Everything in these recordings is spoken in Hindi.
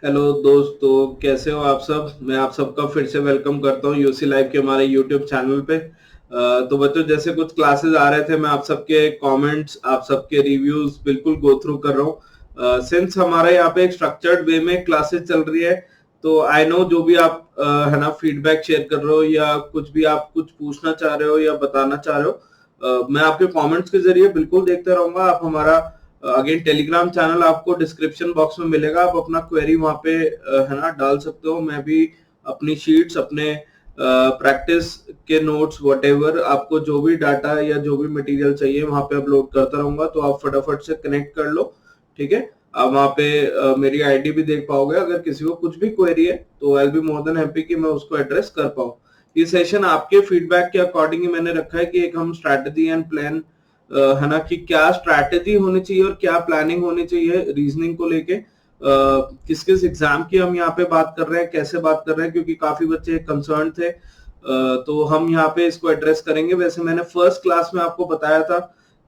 हेलो दोस्तों, कैसे हो आप सब। मैं आप सबका फिर से वेलकम करता हूँ यूसी लाइव के हमारे यूट्यूब चैनल पे। तो बच्चों, जैसे कुछ क्लासेस आ रहे थे, मैं आप सबके कमेंट्स, आप सबके रिव्यूज बिल्कुल गो थ्रू कर रहा हूँ। सिंस हमारा यहाँ पे एक स्ट्रक्चर्ड वे में क्लासेस चल रही है, तो आई नो जो भी आप है ना फीडबैक शेयर कर रहे हो या कुछ भी आप कुछ पूछना चाह रहे हो या बताना चाह रहे हो, मैं आपके कमेंट्स के जरिए बिल्कुल देखता रहूंगा। आप हमारा अगेन टेलीग्राम चैनल आपको डिस्क्रिप्शन बॉक्स में मिलेगा, आप अपना क्वेरी वहां पे है ना डाल सकते हो। मैं भी अपनी शीट्स, अपने प्रैक्टिस के नोट्स, व्हाटएवर आपको जो भी डाटा या जो भी मटेरियल चाहिए वहां पे अपलोड करता रहूंगा, तो आप फटाफट से कनेक्ट कर लो। ठीक है, आप वहां पे मेरी आईडी भी देख पाओगे। अगर किसी को कुछ भी क्वेरी है तो I will be more than happy कि मैं उसको एड्रेस कर पाऊँ। ये सेशन आपके फीडबैक के अकॉर्डिंग ही मैंने रखा है कि एक हम स्ट्रैटेजी एंड प्लान है ना कि क्या स्ट्रैटेजी होनी चाहिए और क्या प्लानिंग होनी चाहिए रीजनिंग को लेके, किस किस एग्जाम की हम यहाँ पे बात कर रहे हैं, कैसे बात कर रहे हैं, क्योंकि काफी बच्चे कंसर्न थे। तो हम यहाँ पे इसको एड्रेस करेंगे। वैसे मैंने फर्स्ट क्लास में आपको बताया था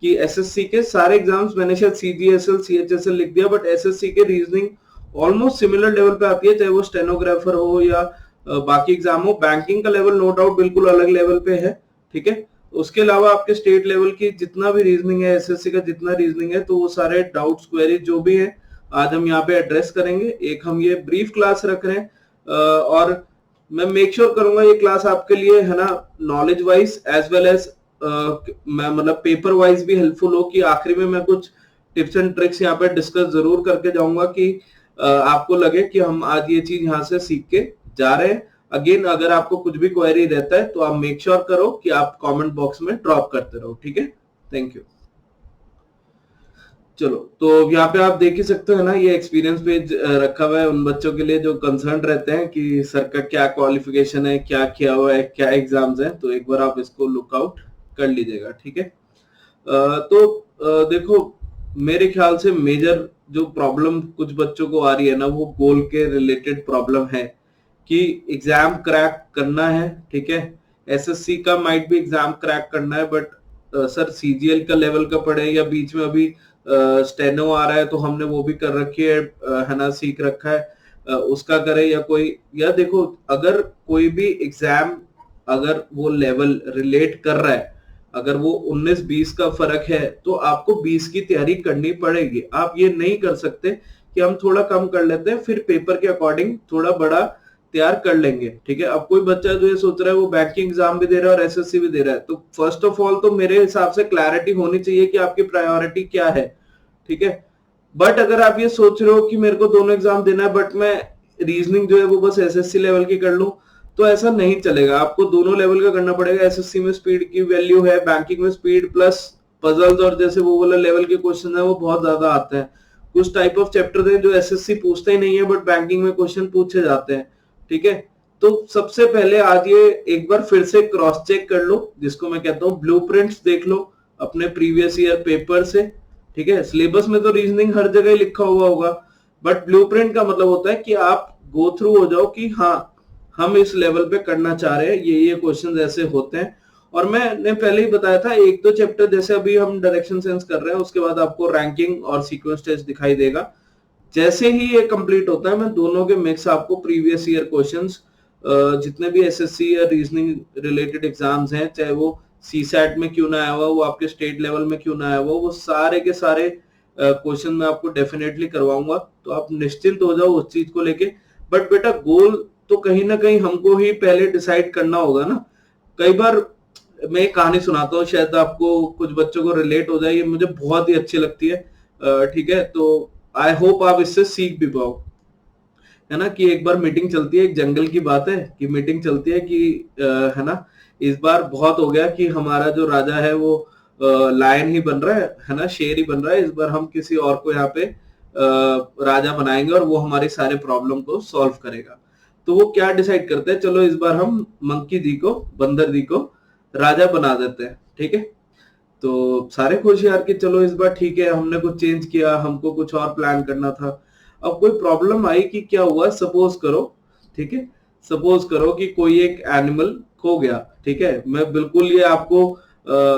कि एसएससी के सारे एग्जाम्स, मैंने शायद सीजीएसएल सीएचएसएल लिख दिया, बट एसएससी के रीजनिंग ऑलमोस्ट सिमिलर लेवल पे आती है, चाहे वो स्टेनोग्राफर हो या बाकी एग्जाम हो। बैंकिंग का लेवल नो डाउट बिल्कुल अलग लेवल पे है। ठीक है, उसके अलावा आपके स्टेट लेवल की जितना भी रीजनिंग है, एसएससी का जितना रीजनिंग है, तो वो सारे डाउट्स क्वेरी जो भी है आज हम यहाँ पे एड्रेस करेंगे। एक हम ये ब्रीफ क्लास रख रहे हैं, और मैं मेक श्योर करूंगा ये क्लास आपके लिए है ना knowledge wise as well as मैं मतलब पेपर वाइज भी हेल्पफुल हो, कि आखिरी में मैं कुछ टिप्स एंड ट्रिक्स यहाँ पे डिस्कस जरूर करके जाऊंगा कि आपको लगे कि हम आज ये चीज यहाँ से सीख के जा रहे हैं। अगेन, अगर आपको कुछ भी क्वेरी रहता है तो आप मेक श्योर करो कि आप कमेंट बॉक्स में ड्रॉप करते रहो। ठीक है, थैंक यू। चलो, तो यहाँ पे आप देख ही सकते हो ना, ये एक्सपीरियंस पेज रखा हुआ है उन बच्चों के लिए जो कंसर्न रहते हैं कि सर का क्या क्वालिफिकेशन है, क्या किया हुआ है, क्या एग्जाम्स हैं। तो एक बार आप इसको लुकआउट कर लीजिएगा। ठीक है, तो देखो, मेरे ख्याल से मेजर जो प्रॉब्लम कुछ बच्चों को आ रही है ना, वो गोल के रिलेटेड प्रॉब्लम है कि एग्जाम क्रैक करना है। ठीक है, एसएससी का माइट भी एग्जाम क्रैक करना है, बट सर सीजीएल का लेवल का पढ़े या बीच में अभी स्टेनो आ रहा है तो हमने वो भी कर रखी है ना, सीख रखा है, उसका करे या कोई, या देखो, अगर कोई भी एग्जाम, अगर वो लेवल रिलेट कर रहा है, अगर वो 19-20 का फर्क है तो आपको 20 की तैयारी करनी पड़ेगी। आप ये नहीं कर सकते कि हम थोड़ा कम कर लेते हैं फिर पेपर के अकॉर्डिंग थोड़ा बड़ा तैयार कर लेंगे। ठीक है, अब कोई बच्चा जो ये सोच रहा है वो बैंकिंग एग्जाम भी दे रहा है और एसएससी भी दे रहा है, तो फर्स्ट ऑफ ऑल तो मेरे हिसाब से क्लैरिटी होनी चाहिए कि आपकी प्रायोरिटी क्या है। ठीक है, बट अगर आप ये सोच रहे हो कि मेरे को दोनों एग्जाम देना है बट मैं रीजनिंग जो है वो बस एसएससी लेवल की कर लूं, तो ऐसा नहीं चलेगा। आपको दोनों लेवल का करना पड़ेगा। एसएससी में स्पीड की वैल्यू है, बैंकिंग में स्पीड प्लस पजल्स और जैसे वो वाला लेवल के क्वेश्चन है वो बहुत ज्यादा आते हैं। कुछ टाइप ऑफ चैप्टर है जो एसएससी पूछते ही नहीं है बट बैंकिंग में क्वेश्चन पूछे जाते हैं। ठीक है, तो सबसे पहले आज ये एक बार फिर से क्रॉस चेक कर लो, जिसको मैं कहता हूँ ब्लूप्रिंट्स देख लो अपने प्रीवियस ईयर पेपर से। ठीक है, सिलेबस में तो रीजनिंग हर जगह ही लिखा हुआ होगा, बट ब्लूप्रिंट का मतलब होता है कि आप गो थ्रू हो जाओ कि हाँ, हम इस लेवल पे करना चाह रहे हैं, ये क्वेश्चन ऐसे होते हैं। और मैंने पहले ही बताया था, एक दो चैप्टर जैसे अभी हम डायरेक्शन सेंस कर रहे हैं, उसके बाद आपको रैंकिंग और सीक्वेंस टेस्ट दिखाई देगा। जैसे ही ये कंप्लीट होता है मैं दोनों के मिक्स आपको प्रीवियस ईयर क्वेश्चंस, जितने भी एसएससी या रीजनिंग रिलेटेड एग्जाम्स हैं, चाहे वो सीसैट में क्यों ना आया हुआ, वो आपके स्टेट लेवल में क्यों ना आया हुआ, वो सारे के सारे क्वेश्चन मैं आपको डेफिनेटली करवाऊंगा। तो आप निश्चिंत हो जाओ उस चीज को लेके। बट बेटा, गोल तो कहीं ना कहीं हमको ही पहले डिसाइड करना होगा ना। कई बार मैं एक कहानी सुनाता हूँ, शायद आपको कुछ बच्चों को रिलेट हो जाए, ये मुझे बहुत ही अच्छी लगती है। ठीक है, तो आई होप आप इससे सीख भी पाओ। है ना कि एक बार मीटिंग चलती है, एक जंगल की बात है कि मीटिंग चलती है कि है ना, इस बार बहुत हो गया कि हमारा जो राजा है वो लायन ही बन रहा है ना, शेर ही बन रहा है। इस बार हम किसी और को यहाँ पे राजा बनाएंगे और वो हमारी सारे प्रॉब्लम को सॉल्व करेगा। तो वो क्या डिसाइड करते हैं, चलो इस बार हम मंकी जी को, बंदर जी को राजा बना देते हैं। ठीक है, तो सारे खुश यार कि चलो इस बार ठीक है, हमने कुछ चेंज किया, हमको कुछ और प्लान करना था। अब कोई प्रॉब्लम आई कि क्या हुआ, सपोज करो, ठीक है, सपोज करो कि कोई एक एनिमल खो गया। ठीक है, मैं बिल्कुल ये आपको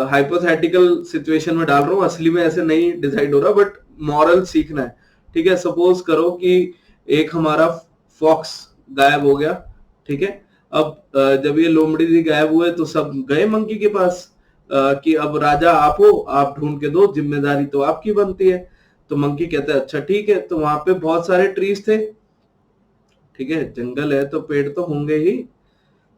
हाइपोथेटिकल सिचुएशन में डाल रहा हूँ, असली में ऐसे नहीं डिसाइड हो रहा, बट मॉरल सीखना है। ठीक है, सपोज करो कि एक हमारा फॉक्स गायब हो गया, ठीक है। अब जब ये लोमड़ी जी गायब हुए तो सब गए मंकी के पास कि अब राजा आप हो, आप ढूंढ के दो, जिम्मेदारी तो आपकी बनती है। तो मंकी कहता है अच्छा ठीक है। तो वहां पे बहुत सारे ट्रीज थे, ठीक है, जंगल है तो पेड़ तो होंगे ही।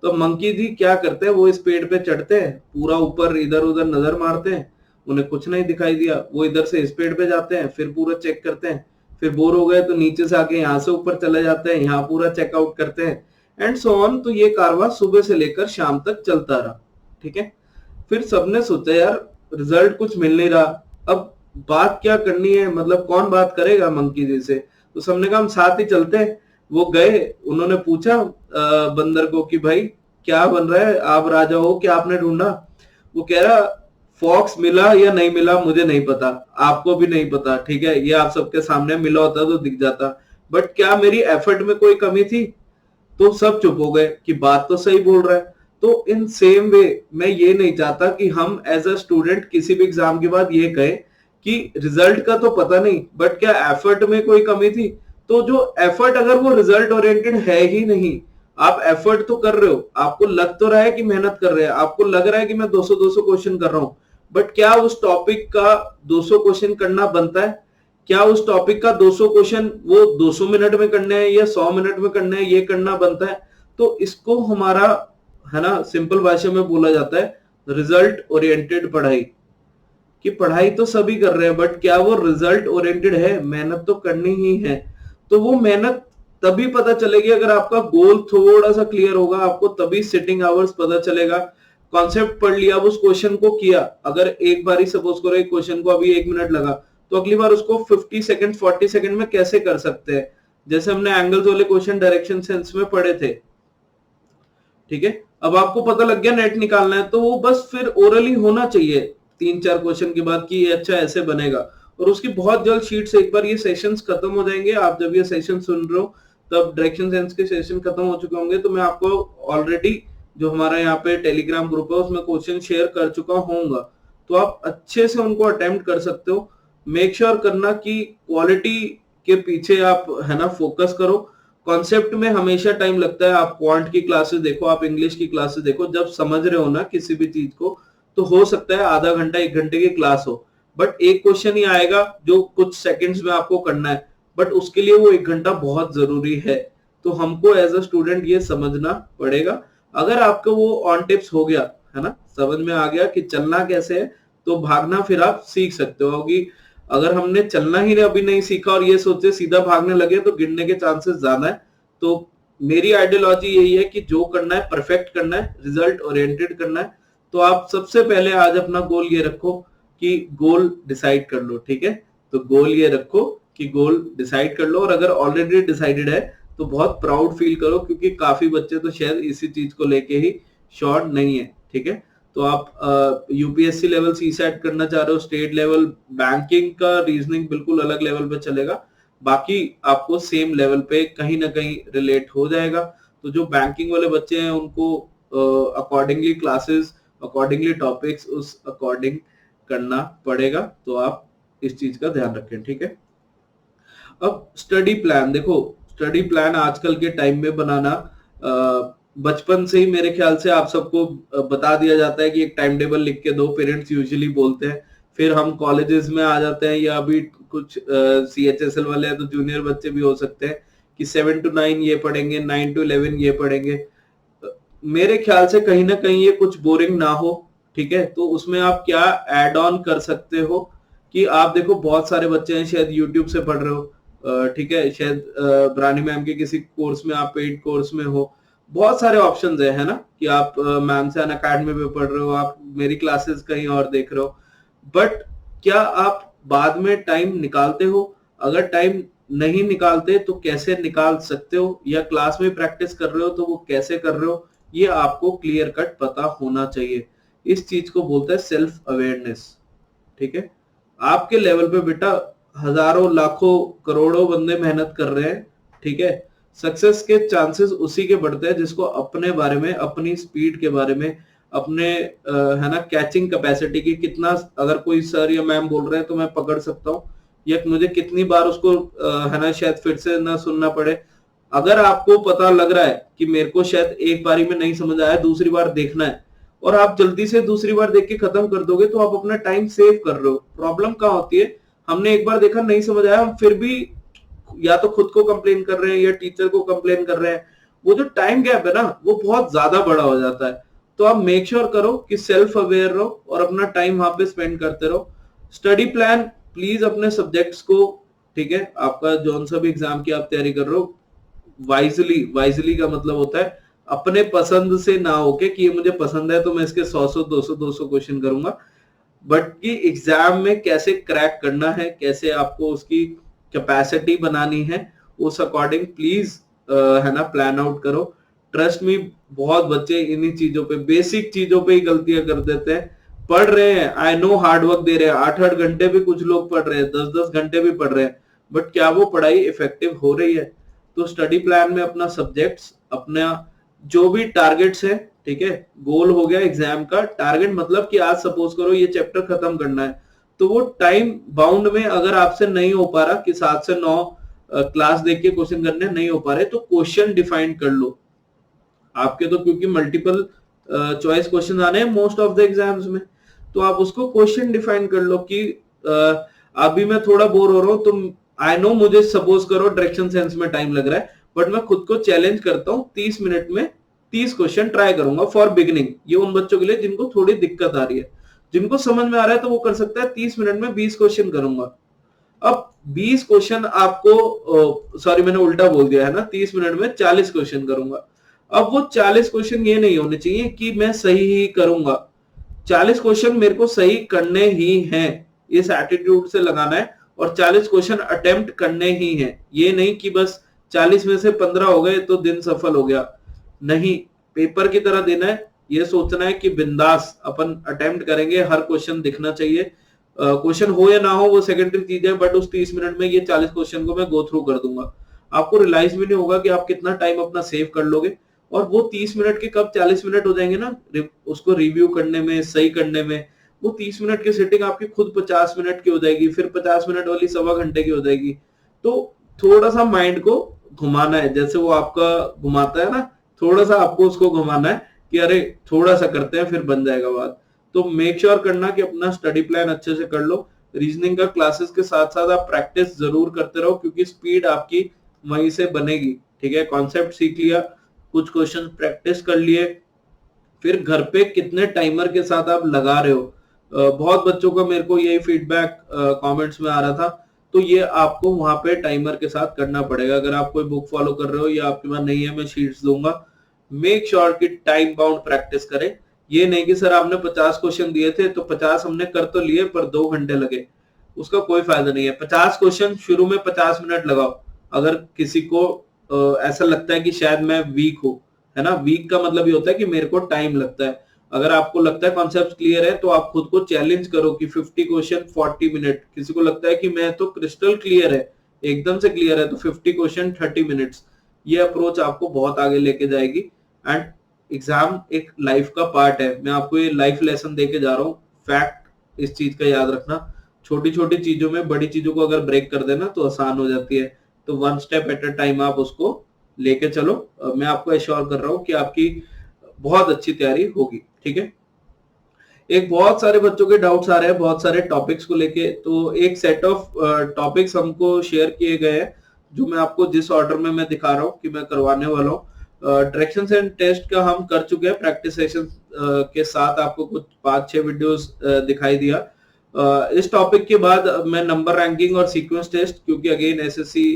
तो मंकी जी क्या करते हैं, वो इस पेड़ पे चढ़ते हैं, पूरा ऊपर इधर उधर नजर मारते हैं, उन्हें कुछ नहीं दिखाई दिया, वो इधर से इस पेड़ पे जाते हैं, फिर पूरा चेक करते हैं, फिर बोर हो गए तो नीचे से आके यहाँ से ऊपर चले जाते हैं, यहाँ पूरा चेकआउट करते हैं, एंड सो ऑन। तो ये कारवां सुबह से लेकर शाम तक चलता रहा, ठीक है। फिर सबने सोचा यार रिजल्ट कुछ मिल नहीं रहा, अब बात क्या करनी है, मतलब कौन बात करेगा मंकी जी से। तो सबने कहा हम साथ ही चलते हैं। वो गए, उन्होंने पूछा बंदर को कि भाई क्या बन रहा है, आप राजा हो, क्या आपने ढूंढा। वो कह रहा फॉक्स मिला या नहीं मिला मुझे नहीं पता, आपको भी नहीं पता, ठीक है, ये आप सबके सामने मिला होता तो दिख जाता, बट क्या मेरी एफर्ट में कोई कमी थी। तो सब चुप हो गए कि बात तो सही बोल रहा है। तो इन सेम वे मैं ये नहीं चाहता कि हम एज अ स्टूडेंट किसी भी एग्जाम के बाद ये कहें कि रिजल्ट का तो पता नहीं, बट क्या एफर्ट में कोई कमी थी। तो जो एफर्ट अगर वो रिजल्ट ओरिएंटेड है ही नहीं, आप एफर्ट तो कर रहे हो, आपको लग तो रहा है कि मेहनत कर रहे हैं, आपको लग रहा है कि मैं 200 क्वेश्चन कर रहा हूं, बट क्या उस टॉपिक का 200 क्वेश्चन करना बनता है, क्या उस टॉपिक का 200 क्वेश्चन वो 200 मिनट में करने हैं या 100 मिनट में करने हैं, ये करना बनता है। तो इसको हमारा है ना सिंपल भाषा में बोला जाता है रिजल्ट ओरिएंटेड पढ़ाई, कि पढ़ाई तो सभी कर रहे हैं बट क्या वो रिजल्ट ओरिएंटेड है, मेहनत तो करनी ही है। तो वो मेहनत तभी पता चलेगी अगर आपका गोल थोड़ा सा क्लियर होगा, आपको तभी सिटिंग आवर्स पता चलेगा। कॉन्सेप्ट पढ़ लिया, अब उस क्वेश्चन को किया, अगर एक बार ही सपोज करो एक क्वेश्चन को अभी 1 मिनट लगा, तो अगली बार उसको 50 सेकंड 40 सेकंड में कैसे कर सकते हैं, जैसे हमने एंगल्स वाले क्वेश्चन डायरेक्शन सेंस में पढ़े थे, ठीक है। अब आपको पता लग गया नेट निकालना है, तो वो बस फिर ओरली होना चाहिए 3-4 क्वेश्चन के बाद कि ये अच्छा ऐसे बनेगा, और उसकी बहुत जल्द शीट से एक बार ये सेशंस खत्म हो जाएंगे। आप जब ये सेशन सुन रहे हो तब डायरेक्शन सेंस के सेशन खत्म हो चुके होंगे, तो मैं आपको ऑलरेडी जो हमारा यहाँ पे टेलीग्राम ग्रुप है उसमें क्वेश्चन शेयर कर चुका होऊंगा, तो आप अच्छे से उनको अटेम्प्ट कर सकते हो। मेक श्योर करना कि क्वालिटी के पीछे आप है ना फोकस करो। कॉन्सेप्ट में हमेशा टाइम लगता है, आप क्वांट की क्लासेस देखो, आप इंग्लिश की क्लासेस देखो, जब समझ रहे हो ना किसी भी चीज को, तो हो सकता है आधा घंटा 1 घंटे की क्लास हो, बट एक क्वेश्चन ही आएगा जो कुछ सेकंड्स में आपको करना है, बट उसके लिए वो 1 घंटा बहुत जरूरी है। तो हमको एज अ स्टूडेंट ये समझना पड़ेगा। अगर आपको वो ऑन टिप्स हो गया है ना, समझ में आ गया कि चलना कैसे है, तो भागना फिर आप सीख सकते हो कि अगर हमने चलना ही अभी नहीं सीखा और ये सोचे सीधा भागने लगे तो गिरने के चांसेस ज्यादा है। तो मेरी आइडियोलॉजी यही है कि जो करना है परफेक्ट करना है, रिजल्ट ओरिएंटेड करना है। तो आप सबसे पहले आज अपना गोल ये रखो कि गोल डिसाइड कर लो, ठीक है। तो गोल ये रखो कि गोल डिसाइड कर लो, और अगर ऑलरेडी डिसाइडेड है तो बहुत प्राउड फील करो, क्योंकि काफी बच्चे तो शायद इसी चीज को लेके ही श्योर नहीं है, ठीक है। तो आप यूपीएससी लेवल सीसैट करना चाह रहे हो, स्टेट लेवल बैंकिंग का रीजनिंग बिल्कुल अलग लेवल पे चलेगा, बाकी आपको सेम लेवल पे कहीं ना कहीं रिलेट हो जाएगा। तो जो बैंकिंग वाले बच्चे हैं उनको अकॉर्डिंगली क्लासेस, अकॉर्डिंगली टॉपिक्स उस अकॉर्डिंग करना पड़ेगा। तो आप इस चीज का ध्यान रखें, ठीक है। अब स्टडी प्लान देखो, स्टडी प्लान आजकल के टाइम में बनाना बचपन से ही मेरे ख्याल से आप सबको बता दिया जाता है कि एक टाइम टेबल लिख के दो, पेरेंट्स यूजुअली बोलते हैं। फिर हम कॉलेजेस में आ जाते हैं, या अभी कुछ CHSL वाले हैं तो जूनियर बच्चे भी हो सकते हैं कि 7 to 9 ये पढ़ेंगे, 9 to 11 ये पढ़ेंगे। मेरे ख्याल से कहीं ना कहीं ये कुछ बोरिंग ना हो, ठीक है। तो उसमें आप क्या एड ऑन कर सकते हो कि आप देखो बहुत सारे बच्चे हैं शायद यूट्यूब से पढ़ रहे हो, ठीक है, शायद ब्रानी मैम के किसी कोर्स में आप पेड कोर्स में हो, बहुत सारे ऑप्शंस है ना, कि आप मैम से अनअकैडमी में पढ़ रहे हो, आप मेरी क्लासेस कहीं और देख रहे हो, बट क्या आप बाद में टाइम निकालते हो? अगर टाइम नहीं निकालते तो कैसे निकाल सकते हो, या क्लास में प्रैक्टिस कर रहे हो तो वो कैसे कर रहे हो, ये आपको क्लियर कट पता होना चाहिए। इस चीज को बोलते हैं सेल्फ अवेयरनेस, ठीक है। आपके लेवल पे बेटा हजारों लाखों करोड़ों बंदे मेहनत कर रहे हैं, ठीक है। सक्सेस के चांसेस उसी के बढ़ते हैं जिसको अपने बारे में, अपनी स्पीड के बारे में, अपने है ना कैचिंग कैपेसिटी की कितना, अगर कोई सर या मैम बोल रहे हैं तो मैं पकड़ सकता हूँ, या मुझे कितनी बार उसको है ना शायद फिर से ना सुनना पड़े। अगर आपको पता लग रहा है कि मेरे को शायद एक बारी में नहीं समझ आया, दूसरी बार देखना है, और आप जल्दी से दूसरी बार देख के खत्म कर दोगे, तो आप अपना टाइम सेव कर रहे हो। प्रॉब्लम कहाँ होती है, हमने एक बार देखा नहीं समझ आया, हम फिर भी या तो खुद को कंप्लेन कर रहे हैं या टीचर को कंप्लेन कर रहे हैं। वो जो टाइम गैप है ना, वो बहुत ज्यादा बड़ा हो जाता है। तो आप मेक श्योर करो कि सेल्फ अवेयर रहो और अपना टाइम वहां पे स्पेंड करते रहो। स्टडी प्लान प्लीज अपने सब्जेक्ट्स को, ठीक है, आपका जौन सा भी एग्जाम की आप तैयारी कर रहे हो, वाइजली, वाइजली का मतलब होता है अपने पसंद से ना होके कि ये मुझे पसंद है तो मैं इसके 100 200 क्वेश्चन करूंगा, बट कि एग्जाम में कैसे क्रैक करना है, कैसे आपको उसकी कैपेसिटी बनानी है, उस अकॉर्डिंग प्लीज है ना प्लान आउट करो। ट्रस्ट मी, बहुत बच्चे इन्हीं चीजों पे, बेसिक चीजों पे ही गलतियां कर देते हैं। पढ़ रहे हैं, आई नो हार्ड वर्क दे रहे हैं, 8-8 घंटे भी कुछ लोग पढ़ रहे हैं, 10-10 घंटे भी पढ़ रहे हैं, बट क्या वो पढ़ाई इफेक्टिव हो रही है? तो स्टडी प्लान में अपना सब्जेक्ट्स, अपना जो भी टारगेट्स है, ठीक है, गोल हो गया एग्जाम का टारगेट, मतलब कि आज सपोज करो ये चैप्टर खत्म करना है, तो वो टाइम बाउंड में अगर आपसे नहीं हो पा रहा कि 7 से 9 क्लास देख के क्वेश्चन करने नहीं हो पा रहे, तो क्वेश्चन डिफाइन कर लो आपके। तो क्योंकि मल्टीपल चॉइस क्वेश्चन आने हैं मोस्ट ऑफ द एग्जाम्स में, तो आप उसको क्वेश्चन डिफाइन कर लो कि अभी मैं थोड़ा बोर हो रहा हूं, तो आई नो मुझे सपोज करो डायरेक्शन सेंस में टाइम लग रहा है, बट मैं खुद को चैलेंज करता हूँ 30 मिनट में 30 क्वेश्चन ट्राई करूंगा फॉर बिगिनिंग। ये उन बच्चों के लिए जिनको थोड़ी दिक्कत आ रही है, जिनको समझ में आ रहा है तो वो कर सकता है 30 मिनट में 20 क्वेश्चन करूंगा। अब 20 क्वेश्चन आपको, सॉरी मैंने उल्टा बोल दिया है ना, 30 मिनट में 40 क्वेश्चन करूंगा। अब वो 40 क्वेश्चन ये नहीं होने चाहिए कि मैं सही ही करूंगा, 40 क्वेश्चन मेरे को सही करने ही हैं, इस एटीट्यूड से लगाना है, और 40 क्वेश्चन अटेम्प्ट करने ही हैं। ये नहीं कि बस 40 में से 15 हो गए तो दिन सफल हो गया, नहीं, पेपर की तरह देना है। ये सोचना है कि बिंदास अपन अटेम्प्ट करेंगे, हर क्वेश्चन दिखना चाहिए, क्वेश्चन हो या ना हो वो सेकेंडरी चीज है, बट उस 30 मिनट में ये 40 क्वेश्चन को मैं गो थ्रू कर दूंगा। आपको रियलाइज भी नहीं होगा कि आप कितना टाइम अपना सेव कर लोगे, और वो 30 मिनट के कब 40 मिनट हो जाएंगे ना, उसको रिव्यू करने में, सही करने में, वो 30 मिनट की सेटिंग आपकी खुद 50 मिनट की हो जाएगी, फिर 50 मिनट वाली 1.25 घंटे की हो जाएगी। तो थोड़ा सा माइंड को घुमाना है, जैसे वो आपका घुमाता है ना, थोड़ा सा आपको उसको घुमाना है कि अरे थोड़ा सा करते हैं फिर बन जाएगा बात। तो मेक श्योर करना कि अपना स्टडी प्लान अच्छे से कर लो। रीजनिंग का क्लासेस के साथ साथ आप प्रैक्टिस जरूर करते रहो, क्योंकि स्पीड आपकी वहीं से बनेगी, ठीक है। कॉन्सेप्ट सीख लिया, कुछ क्वेश्चन प्रैक्टिस कर लिए, फिर घर पे कितने टाइमर के साथ आप लगा रहे हो। बहुत बच्चों का मेरे को यही फीडबैक कमेंट्स में आ रहा था, तो ये आपको वहां पे टाइमर के साथ करना पड़ेगा। अगर आप कोई बुक फॉलो कर रहे हो या आपके पास नहीं है, मैं शीट्स दूंगा, मेक श्योर कि टाइम बाउंड प्रैक्टिस करें। ये नहीं कि सर आपने 50 क्वेश्चन दिए थे तो 50 हमने कर तो लिए पर 2 घंटे लगे, उसका कोई फायदा नहीं है। 50 क्वेश्चन शुरू में 50 मिनट लगाओ। अगर किसी को ऐसा लगता है कि शायद मैं वीक हूँ, है ना, वीक का मतलब ये होता है कि मेरे को टाइम लगता है। अगर आपको लगता है कॉन्सेप्ट क्लियर है तो आप खुद को चैलेंज करो कि 50 क्वेश्चन 40 मिनट। किसी को लगता है कि मैं तो क्रिस्टल क्लियर है, एकदम से क्लियर है, तो 50 क्वेश्चन 30 मिनट्स। ये अप्रोच आपको बहुत आगे लेके जाएगी। एंड एग्जाम एक लाइफ का पार्ट है, मैं आपको ये लाइफ लेसन देके जा रहा हूँ। फैक्ट इस चीज का याद रखना, छोटी छोटी चीजों में बड़ी चीजों को अगर ब्रेक कर देना तो आसान हो जाती है। तो 1 स्टेप एट अ टाइम आप उसको लेके चलो। मैं आपको एश्योर कर रहा हूँ कि आपकी बहुत अच्छी तैयारी होगी, ठीक है। एक बहुत सारे बच्चों के डाउट्स आ रहे हैं बहुत सारे टॉपिक्स को लेके, तो एक सेट ऑफ टॉपिक्स हमको शेयर किए गए हैं, जो मैं आपको जिस ऑर्डर में मैं दिखा रहा हूँ कि मैं करवाने वाला हूँ। डायरेक्शंस एंड टेस्ट का हम कर चुके हैं, प्रैक्टिस सेशन के साथ आपको कुछ 5-6 वीडियोस दिखाई दिया। इस टॉपिक के बाद मैं नंबर रैंकिंग और सीक्वेंस टेस्ट, क्योंकि अगेन एसएससी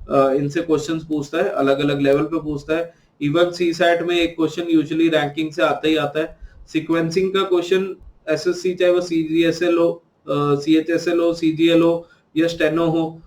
इनसे क्वेश्चंस पूछता है, अलग अलग लेवल पे पूछता है। इवन सी सैट में एक क्वेश्चन यूजुअली रैंकिंग से आता ही आता है। सीक्वेंसिंग का क्वेश्चन एसएससी, चाहे वो सीजीएसएल हो, सीएचएसएल हो, सीजीएल हो या स्टेनो हो,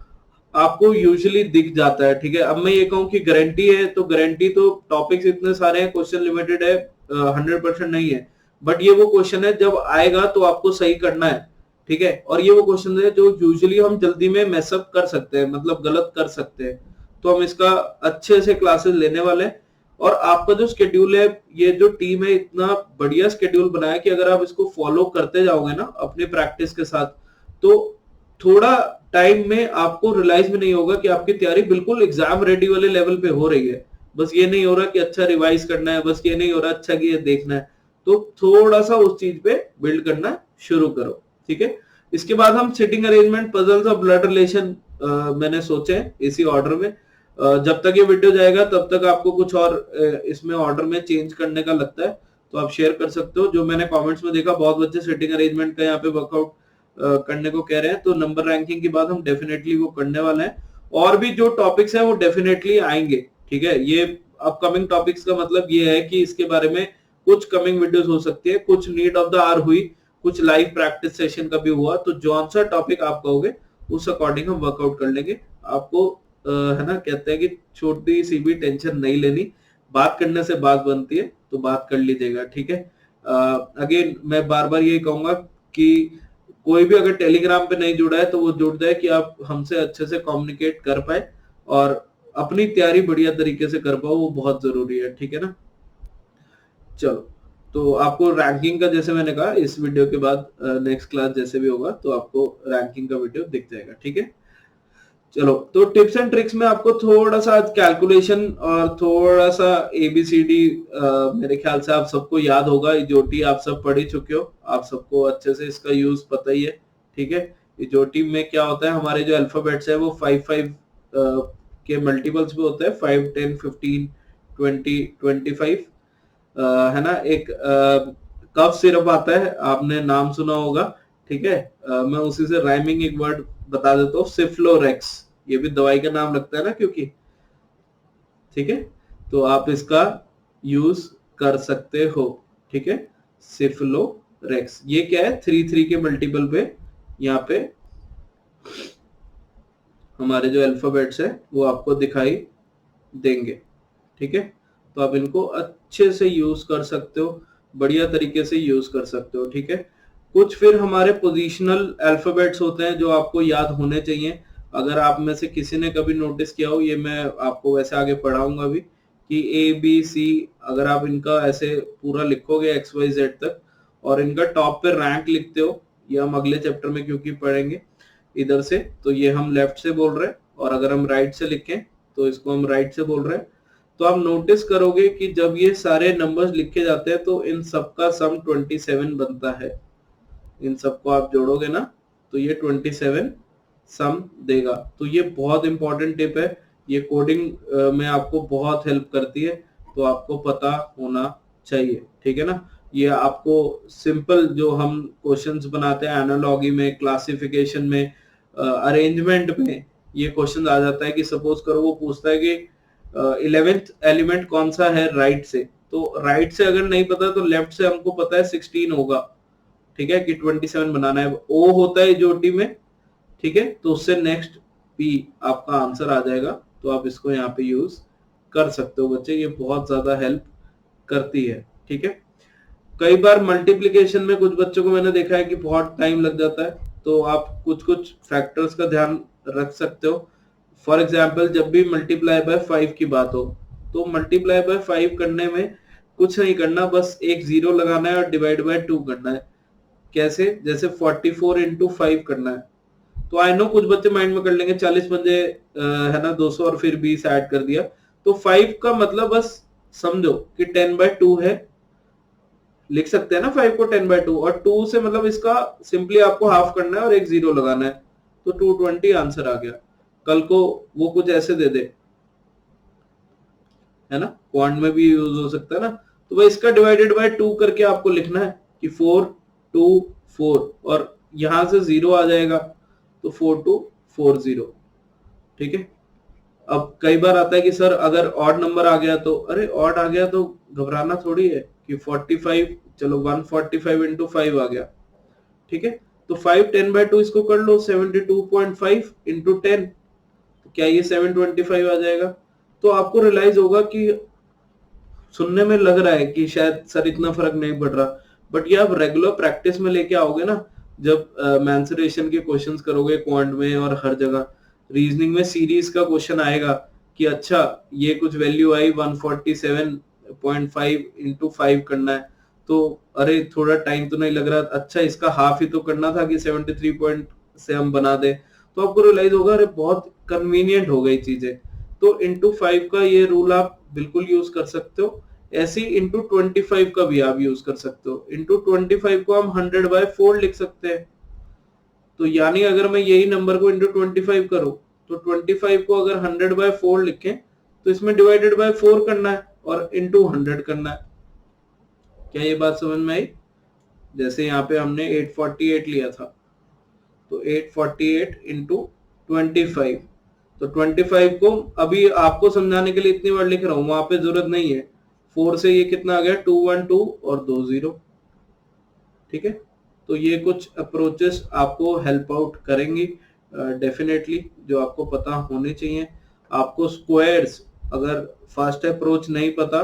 आपको यूजुअली दिख जाता है, ठीक है। अब मैं ये कहूँ कि गारंटी है, तो गारंटी तो टॉपिक्स इतने सारे हैं, क्वेश्चन लिमिटेड है, 100% नहीं है, बट ये वो क्वेश्चन है जब आएगा तो आपको सही करना है, ठीक है। और ये वो क्वेश्चन है जो यूजुअली हम जल्दी में मैसअप कर सकते हैं, मतलब गलत कर सकते हैं। तो हम इसका अच्छे से क्लासेस लेने वाले हैं। और आपका जो स्केड्यूल है, ये जो टीम है, इतना बढ़िया स्केड्यूल बनाया कि अगर आप इसको फॉलो करते जाओगे ना अपनी प्रैक्टिस के साथ, तो थोड़ा टाइम में आपको रियलाइज भी नहीं होगा कि आपकी तैयारी बिल्कुल एग्जाम रेडी वाले लेवल पे हो रही है। बस ये नहीं हो रहा कि अच्छा रिवाइज करना है, बस ये नहीं हो रहा अच्छा कि ये देखना है। तो थोड़ा सा उस चीज पे बिल्ड करना शुरू करो, ठीक है। इसके बाद हम सिटिंग अरेंजमेंट, पजल्स और ब्लड रिलेशन मैंने सोचे हैं इसी ऑर्डर में। जब तक ये वीडियो जाएगा तब तक आपको कुछ और इसमें ऑर्डर में चेंज करने का लगता है तो आप शेयर कर सकते हो। जो मैंने कमेंट्स में देखा बहुत बच्चे सिटिंग अरेंजमेंट का यहाँ पे वर्कआउट करने को कह रहे हैं, तो नंबर रैंकिंग के बाद हम डेफिनेटली वो करने वाले हैं। और भी जो टॉपिक्स हैं वो डेफिनेटली आएंगे, ठीक है। ये अपकमिंग टॉपिक्स का मतलब ये है कि इसके बारे में कुछ कमिंग वीडियोस हो सकती है, कुछ नीड ऑफ द आवर हुई, कुछ लाइव प्रैक्टिस सेशन का भी हुआ, तो जो सा टॉपिक आप कहोगे उस अकॉर्डिंग हम वर्कआउट कर लेंगे। आपको है ना, कहते हैं कि छोटी सी भी टेंशन नहीं लेनी, बात करने से बात बनती है, तो बात कर लीजिएगा, ठीक है। अगेन मैं बार बार यही कहूंगा कि कोई भी अगर टेलीग्राम पे नहीं जुड़ा है तो वो जुड़ जाए कि आप हमसे अच्छे से कम्युनिकेट कर पाए और अपनी तैयारी बढ़िया तरीके से कर पाओ, वो बहुत जरूरी है, ठीक है ना। चलो, तो आपको रैंकिंग का, जैसे मैंने कहा, इस वीडियो के बाद नेक्स्ट क्लास जैसे भी होगा तो आपको रैंकिंग का वीडियो दिख जाएगा, ठीक है। चलो, तो टिप्स एंड ट्रिक्स में आपको थोड़ा सा कैलकुलेशन और थोड़ा सा एबीसीडी, मेरे ख्याल से आप सबको याद होगा। इजोटी आप सब पढ़ ही चुके हो, आप सबको अच्छे से इसका यूज पता ही है, ठीक है। इजोटी में क्या होता है, हमारे जो अल्फाबेट्स है वो 5 के मल्टीपल्स पे होते हैं, 5, 10, 15, 20, 25, है ना। एक कफ सिरप आता है, आपने नाम सुना होगा, ठीक है। मैं उसी से राइमिंग एक वर्ड बता देता हूँ, सिफ्लोरेक्स। ये भी दवाई का नाम लगता है ना, क्योंकि, ठीक है। तो आप इसका यूज कर सकते हो, ठीक है। सिफ्लोरेक्स, ये क्या है, 3 के मल्टीपल पे यहाँ पे हमारे जो अल्फाबेट्स है वो आपको दिखाई देंगे, ठीक है। तो आप इनको अच्छे से यूज कर सकते हो, बढ़िया तरीके से यूज कर सकते हो, ठीक है। कुछ फिर हमारे पोजिशनल अल्फाबेट्स होते हैं जो आपको याद होने चाहिए। अगर आप में से किसी ने कभी नोटिस किया हो, ये मैं आपको वैसे आगे पढ़ाऊंगा भी, कि ए बी सी, अगर आप इनका ऐसे पूरा लिखोगे एक्स वाई जेड तक और इनका टॉप पे रैंक लिखते हो, ये हम अगले चैप्टर में क्योंकि पढ़ेंगे इधर से, तो ये हम लेफ्ट से बोल रहे हैं, और अगर हम राइट से लिखें तो इसको हम राइट से बोल रहे हैं। तो आप नोटिस करोगे कि जब ये सारे नंबर्स लिखे जाते हैं तो इन सबका सम 27 बनता है। इन सबको आप जोड़ोगे ना तो ये 27 सम देगा। तो ये बहुत इंपॉर्टेंट टिप है, ये कोडिंग में आपको बहुत हेल्प करती है, तो आपको पता होना चाहिए, ठीक है ना। ये आपको सिंपल जो हम क्वेश्चंस बनाते हैं एनालॉगी में, क्लासिफिकेशन में, अरेंजमेंट में, ये क्वेश्चन आ जाता है कि सपोज करो वो पूछता है कि 11th एलिमेंट कौन सा है राइट से, तो राइट से अगर नहीं पता तो लेफ्ट से हमको पता है 16 होगा, ठीक है, कि 27 बनाना है। ओ होता है जोटी में, ठीक है, तो उससे नेक्स्ट पी आपका आंसर आ जाएगा। तो आप इसको यहाँ पे यूज कर सकते हो बच्चे, ये बहुत ज्यादा हेल्प करती है, ठीक है। कई बार मल्टीप्लिकेशन में कुछ बच्चों को मैंने देखा है कि बहुत टाइम लग जाता है, तो आप कुछ कुछ फैक्टर्स का ध्यान रख सकते हो। फॉर एग्जाम्पल, जब भी मल्टीप्लाई बाय 5 की बात हो, तो मल्टीप्लाई बाय 5 करने में कुछ नहीं करना, बस एक जीरो लगाना है और डिवाइड बाय 2 करना है। कैसे, जैसे 44 इंटू 5 करना है, तो आई नो कुछ बच्चे माइंड में कर लेंगे 40 पंजे है ना 200 और फिर 20 ऐड कर दिया। तो 5 का मतलब बस समझो कि 10/2 है, लिख सकते हैं ना 5 को 10/2, और 2 से मतलब इसका सिंपली आपको हाफ करना है और एक जीरो लगाना है, तो 220 आंसर आ गया। कल को वो कुछ ऐसे दे दे, है ना, क्वांट में भी यूज हो सकता है ना, तो भाई इसका डिवाइडेड बाय 2 करके आपको लिखना है कि 4 2 4, और यहां से जीरो आ जाएगा तो 4240, ठीक है। अब कई बार आता है कि सर अगर ऑड नंबर आ गया तो, अरे ऑड आ गया तो घबराना थोड़ी है कि 45, चलो 145 इंटू 5 आ गया, ठीक है। तो 5 10/2 इसको कर लो, 72.5 इंटू 10, तो क्या ये 725 आ जाएगा। तो आपको रियलाइज होगा कि सुनने में लग रहा है कि शायद सर इतना फर्क नहीं पड़ रहा, बट ये आप रेगुलर प्रैक्टिस में लेके आओगे ना, जब मेंसुरेशन के क्वेश्चंस करोगे क्वांट में और हर जगह, रीजनिंग में सीरीज का क्वेश्चन आएगा कि अच्छा ये कुछ वैल्यू आई 147.5 इंटू 5 करना है, तो अरे थोड़ा टाइम तो नहीं लग रहा, अच्छा इसका हाफ ही तो करना था कि 73 पॉइंट से हम बना दे, तो आपको रियलाइज होगा अरे बहुत कन्वीनियंट हो गई चीजें। तो इंटू 5 का ये रूल आप बिल्कुल यूज कर सकते हो। ऐसे ही इंटू 25 का भी आप यूज कर सकते हो। इंटू 25 को हम 100/4 लिख सकते हैं। तो यानी अगर मैं यही नंबर को इंटू 25 करूं, तो 25 को अगर 100/4 लिखें तो इसमें डिवाइडेड बाय 4 करना है और इंटू 100 करना है। क्या ये बात समझ में आई? जैसे यहाँ पे हमने 848 लिया था, तो 848 इंटू 25, तो 25 को अभी आपको समझाने के लिए इतनी बार लिख रहा हूं, वहां पे जरूरत नहीं है। 4 से ये कितना आ गया, 212 और 2 0। ठीक है, तो ये कुछ अप्रोचेस आपको हेल्प आउट करेंगी डेफिनेटली, जो आपको पता होने चाहिए। आपको स्क्वायर्स अगर फर्स्ट अप्रोच नहीं पता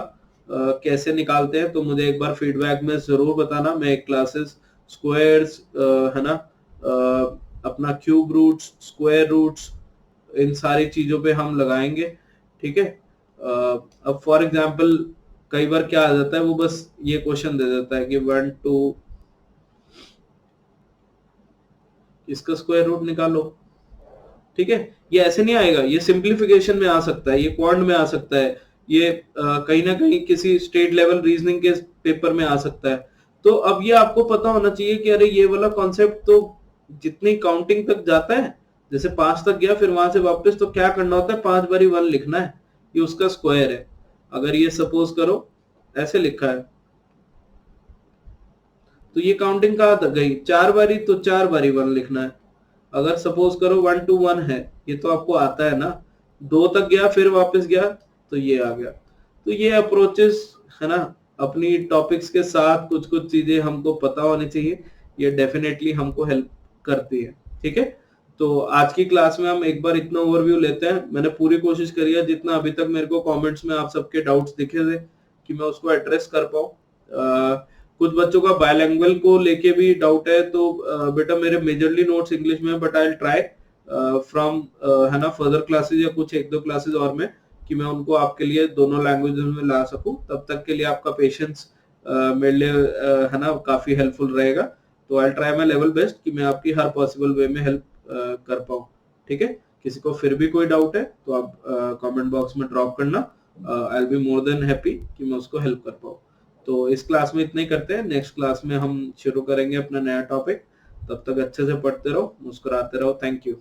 कैसे निकालते हैं, तो मुझे एक बार फीडबैक में जरूर बताना। मैं एक क्लासेस स्क्वायर्स है ना, अपना क्यूब रूट्स, स्क्वायर रूट्स, इन सारी चीजों पे हम लगाएंगे। ठीक है, अब फॉर एग्जांपल कई बार क्या आ जाता है, वो बस ये क्वेश्चन दे देता है कि 1 2 इसका स्क्वायर रूट निकालो। ठीक है, ये ऐसे नहीं आएगा, ये सिंप्लीफिकेशन में आ सकता है, ये क्वांट में आ सकता है, ये कहीं ना कहीं किसी स्टेट लेवल रीजनिंग के पेपर में आ सकता है। तो अब ये आपको पता होना चाहिए कि अरे ये वाला कॉन्सेप्ट तो जितनी काउंटिंग तक जाता है, जैसे 5 तक गया फिर वहां से वापस, तो क्या करना होता है, 5/1 लिखना है, ये उसका स्क्वायर है। अगर ये सपोज करो ऐसे लिखा है, तो ये काउंटिंग कहाँ तक गई, 4 बारी, तो 4/1 लिखना है। अगर सपोज करो 1 to 1 है, ये तो आपको आता है ना, 2 तक गया फिर वापस गया, तो ये आ गया। तो ये अप्रोचेस है ना, अपनी टॉपिक्स के साथ कुछ कुछ चीजें हमको पता होनी चाहिए, ये डेफिनेटली हमको हेल्प करती है। ठीक है, तो आज की क्लास में हम एक बार इतना ओवरव्यू लेते हैं। मैंने पूरी कोशिश करी है, जितना अभी तक मेरे को कमेंट्स में आप सबके डाउट्स दिखे थे कि मैं उसको एड्रेस कर पाऊँ। कुछ बच्चों का बायलैंग्वेज को लेके भी डाउट है, तो बेटा मेरे मेजरली नोट्स इंग्लिश में, but I will try from है ना फर्दर क्लासेस या कुछ 1-2 क्लासेस और में, कि मैं उनको आपके लिए दोनों लैंग्वेजेस में ला सकूं। तब तक के लिए आपका पेशेंस मेरे लिए है ना काफी हेल्पफुल रहेगा। तो I will try my level best कि मैं आपकी हर पॉसिबल वे में हेल्प कर पाऊं। ठीक है, किसी को फिर भी कोई डाउट है तो आप कमेंट बॉक्स में ड्रॉप करना, I will be more than happy कि मैं उसको हेल्प कर पाऊं। तो इस क्लास में इतना ही करते हैं, नेक्स्ट क्लास में हम शुरू करेंगे अपना नया टॉपिक। तब तक अच्छे से पढ़ते रहो, मुस्कुराते रहो। Thank you.